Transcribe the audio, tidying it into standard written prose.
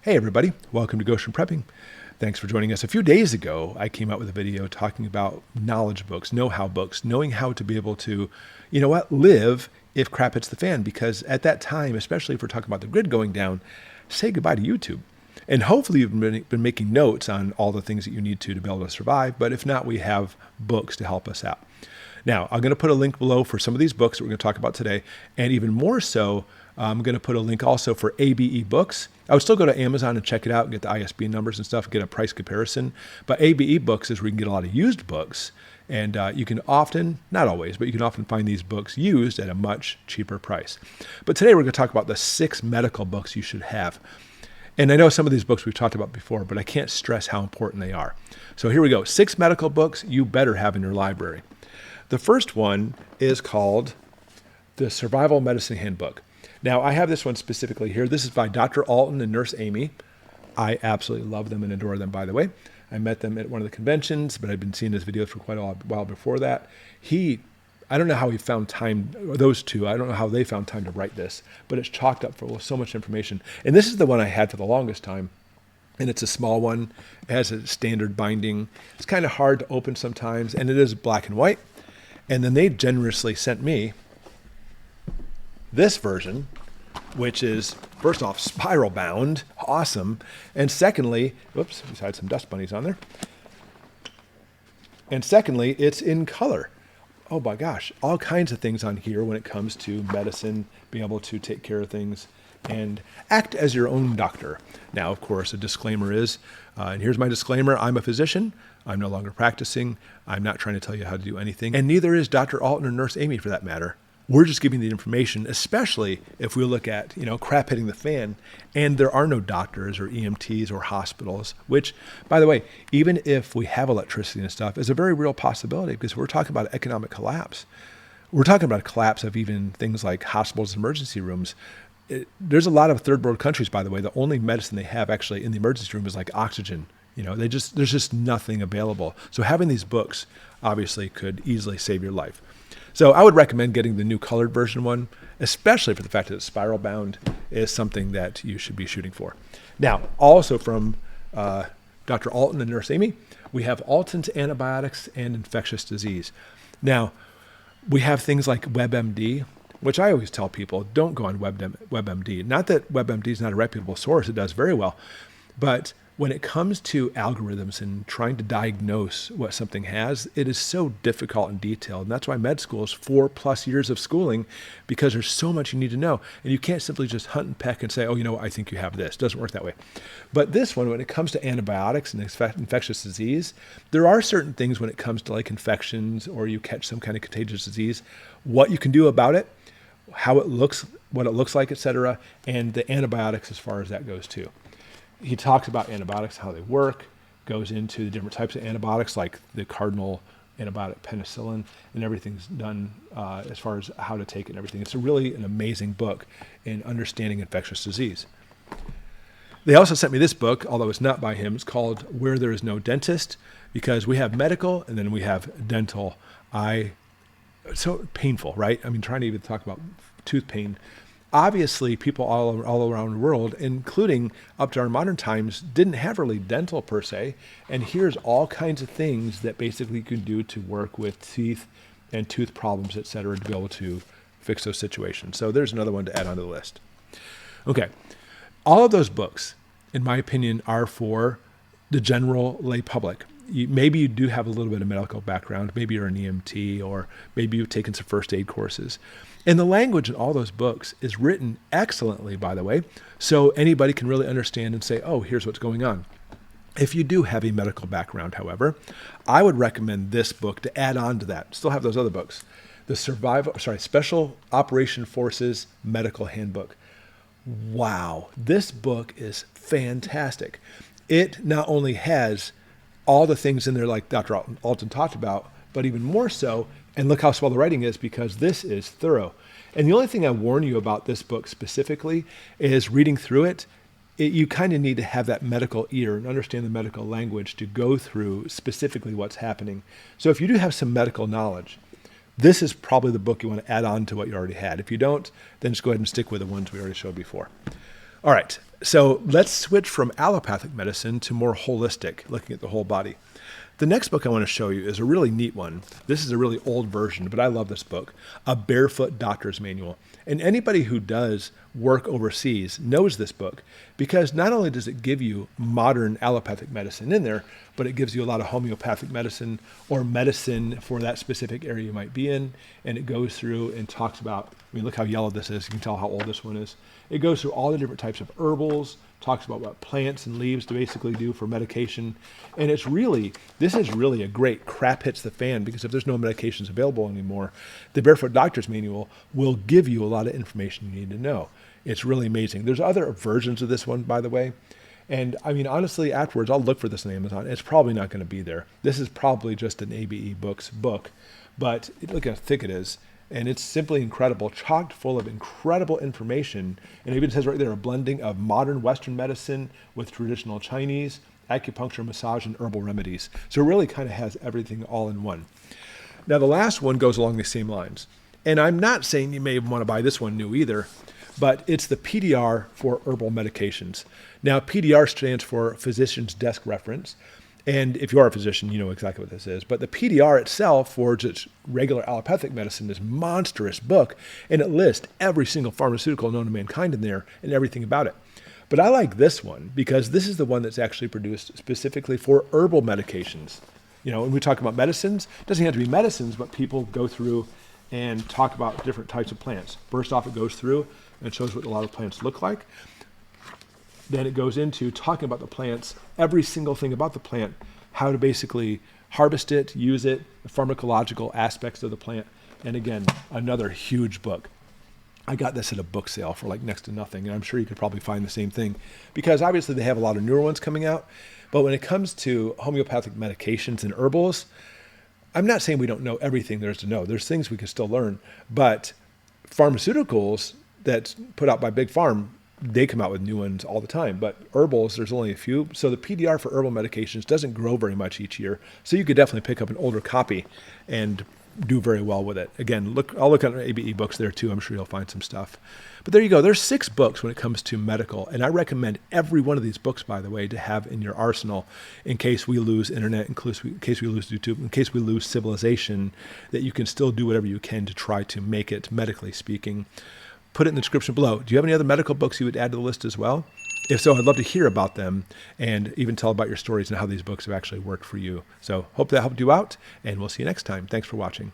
Hey everybody, welcome to Goshen Prepping. Thanks for joining us. A few days ago, I came out with a video talking about knowledge books, know-how books, knowing how to be able to, live if crap hits the fan. Because at that time, especially if we're talking about the grid going down, say goodbye to YouTube. And hopefully you've been making notes on all the things that you need to be able to survive. But if not, we have books to help us out. Now, I'm going to put a link below for some of these books that we're going to talk about today. And even more so, I'm going to put a link also for ABE books. I would still go to Amazon and check it out and get the ISBN numbers and stuff, get a price comparison. But ABE books is where you can get a lot of used books. And you can often, not always, but you can often find these books used at a much cheaper price. But today we're going to talk about the 6 medical books you should have. And I know some of these books we've talked about before, but I can't stress how important they are. So here we go. 6 medical books you better have in your library. The first one is called the Survival Medicine Handbook. Now, I have this one specifically here. This is by Dr. Alton and Nurse Amy. I absolutely love them and adore them, by the way. I met them at one of the conventions, but I've been seeing his videos for quite a while before that. I don't know how he found time, those two, I don't know how they found time to write this, but it's chalked up with so much information. And this is the one I had for the longest time. And it's a small one. It has a standard binding. It's kind of hard to open sometimes, and it is black and white. And then they generously sent me this version, which is, first off, spiral bound, awesome. And secondly, whoops, just had some dust bunnies on there. And secondly, it's in color. Oh my gosh, all kinds of things on here when it comes to medicine, being able to take care of things and act as your own doctor. Now, of course, a disclaimer is, and here's my disclaimer, I'm a physician. I'm no longer practicing. I'm not trying to tell you how to do anything. And neither is Dr. Alton or Nurse Amy for that matter. We're just giving the information, especially if we look at, crap hitting the fan, and there are no doctors or EMTs or hospitals, which, by the way, even if we have electricity and stuff, is a very real possibility because we're talking about economic collapse. We're talking about a collapse of even things like hospitals and emergency rooms. There's a lot of third world countries, by the way, the only medicine they have actually in the emergency room is like oxygen. There's just nothing available. So having these books obviously could easily save your life. So I would recommend getting the new colored version one, especially for the fact that it's spiral bound is something that you should be shooting for. Now, also from Dr. Alton and Nurse Amy, we have Alton's Antibiotics and Infectious Disease. Now, we have things like WebMD, which I always tell people, don't go on WebMD. Not that WebMD is not a reputable source, it does very well. But when it comes to algorithms and trying to diagnose what something has, it is so difficult and detailed. And that's why med school is 4+ years of schooling, because there's so much you need to know. And you can't simply just hunt and peck and say, oh, I think you have this. It doesn't work that way. But this one, when it comes to antibiotics and infectious disease, there are certain things when it comes to like infections or you catch some kind of contagious disease, what you can do about it, how it looks, what it looks like, et cetera, and the antibiotics as far as that goes too. He talks about antibiotics, how they work, goes into the different types of antibiotics like the cardinal antibiotic penicillin, and everything's done as far as how to take it and everything. It's really an amazing book in understanding infectious disease. They also sent me this book, although it's not by him. It's called Where There Is No Dentist, because we have medical and then we have dental. It's so painful, right? I mean, trying to even talk about tooth pain. Obviously, people all around the world, including up to our modern times, didn't have really dental per se. And here's all kinds of things that basically you can do to work with teeth and tooth problems, et cetera, to be able to fix those situations. So there's another one to add onto the list. Okay. All of those books, in my opinion, are for the general lay public. Maybe you do have a little bit of medical background. Maybe you're an EMT, or maybe you've taken some first aid courses. And the language in all those books is written excellently, by the way, so anybody can really understand and say, oh, here's what's going on. If you do have a medical background, however, I would recommend this book to add on to that. Still have those other books. The Special Operation Forces Medical Handbook. Wow, this book is fantastic. It not only has all the things in there like Dr. Alton talked about, but even more so, and look how swell the writing is, because this is thorough. And the only thing I warn you about this book specifically is reading through it, you kind of need to have that medical ear and understand the medical language to go through specifically what's happening. So if you do have some medical knowledge, this is probably the book you want to add on to what you already had. If you don't, then just go ahead and stick with the ones we already showed before. All right, So let's switch from allopathic medicine to more holistic, looking at the whole body. The next book I want to show you is a really neat one. This is a really old version, but I love this book, A Barefoot Doctor's Manual. And anybody who does work overseas knows this book because not only does it give you modern allopathic medicine in there, but it gives you a lot of homeopathic medicine or medicine for that specific area you might be in. And it goes through and talks about, I mean, look how yellow this is. You can tell how old this one is. It goes through all the different types of herbals, talks about what plants and leaves to basically do for medication. And this is really a great crap hits the fan, because if there's no medications available anymore, the Barefoot Doctor's Manual will give you a lot of information you need to know. It's really amazing. There's other versions of this one, by the way. And I mean, honestly, afterwards, I'll look for this on Amazon. It's probably not going to be there. This is probably just an ABE Books book, but look how thick it is. And it's simply incredible, chocked full of incredible information. And it even says right there, a blending of modern Western medicine with traditional Chinese, acupuncture, massage, and herbal remedies. So it really kind of has everything all in one. Now, the last one goes along the same lines. And I'm not saying you may want to buy this one new either, but it's the PDR for herbal medications. Now, PDR stands for Physician's Desk Reference. And if you are a physician, you know exactly what this is. But the PDR itself, for its regular allopathic medicine, is a monstrous book. And it lists every single pharmaceutical known to mankind in there and everything about it. But I like this one because this is the one that's actually produced specifically for herbal medications. You know, when we talk about medicines, it doesn't have to be medicines, but people go through and talk about different types of plants. First off, it goes through and shows what a lot of plants look like. Then it goes into talking about the plants, every single thing about the plant, how to basically harvest it, use it, the pharmacological aspects of the plant. And again, another huge book. I got this at a book sale for like next to nothing, and I'm sure you could probably find the same thing, because obviously they have a lot of newer ones coming out. But when it comes to homeopathic medications and herbals, I'm not saying we don't know everything there is to know. There's things we can still learn, but pharmaceuticals that's put out by Big Pharma, they come out with new ones all the time. But herbals, there's only a few. So the PDR for herbal medications doesn't grow very much each year. So you could definitely pick up an older copy and do very well with it. Again, I'll look at ABE Books there too. I'm sure you'll find some stuff. But there you go. There's 6 books when it comes to medical. And I recommend every one of these books, by the way, to have in your arsenal in case we lose internet, in case we lose YouTube, in case we lose civilization, that you can still do whatever you can to try to make it medically speaking. Put it in the description below. Do you have any other medical books you would add to the list as well? If so, I'd love to hear about them and even tell about your stories and how these books have actually worked for you. So hope that helped you out, and we'll see you next time. Thanks for watching.